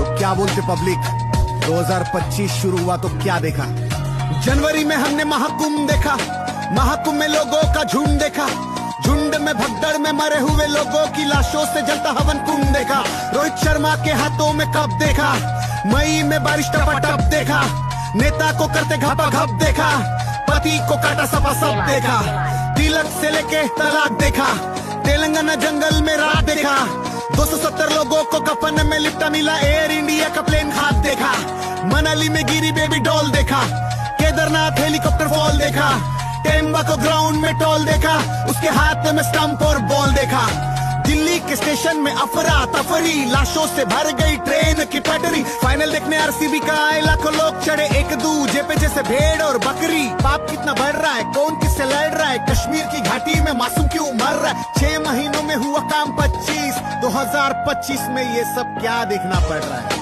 तो क्या बोलते पब्लिक, 2025 शुरू हुआ तो क्या देखा। जनवरी में हमने महाकुंभ देखा, महाकुंभ में लोगों का झुंड देखा, झुंड में भगदड़ में मरे हुए लोगों की लाशों से जलता हवन कुंभ देखा। रोहित शर्मा के हाथों में कप देखा, मई में बारिश टपाटप देखा, नेता को करते घपा घप देखा, पति को काटा सपा सब देखा, तिलक से लेके तलाक देखा, तेलंगाना जंगल में रात देखा, 270 लोगों को कफन में लिपटा मिला, एयर इंडिया का प्लेन हाथ देखा, मनाली में गिरी बेबी डॉल देखा, केदारनाथ हेलीकॉप्टर फॉल देखा, टेम्बा को ग्राउंड में टॉल देखा, उसके हाथ में स्टंप और बॉल देखा, दिल्ली के स्टेशन में अफरा तफरी, लाशों से भर गई ट्रेन की पटरी, फाइनल देखने आरसीबी का आए लाखों लोग चढ़े एक दूजे पे जैसे भेड़ और बकरी। पाप कितना बढ़ रहा है, कौन किससे लड़ रहा है, कश्मीर की घाटी में मासूम क्यों मर रहा है, 6 महीनों में हुआ काम 25, 2025 में ये सब क्या देखना पड़ रहा है।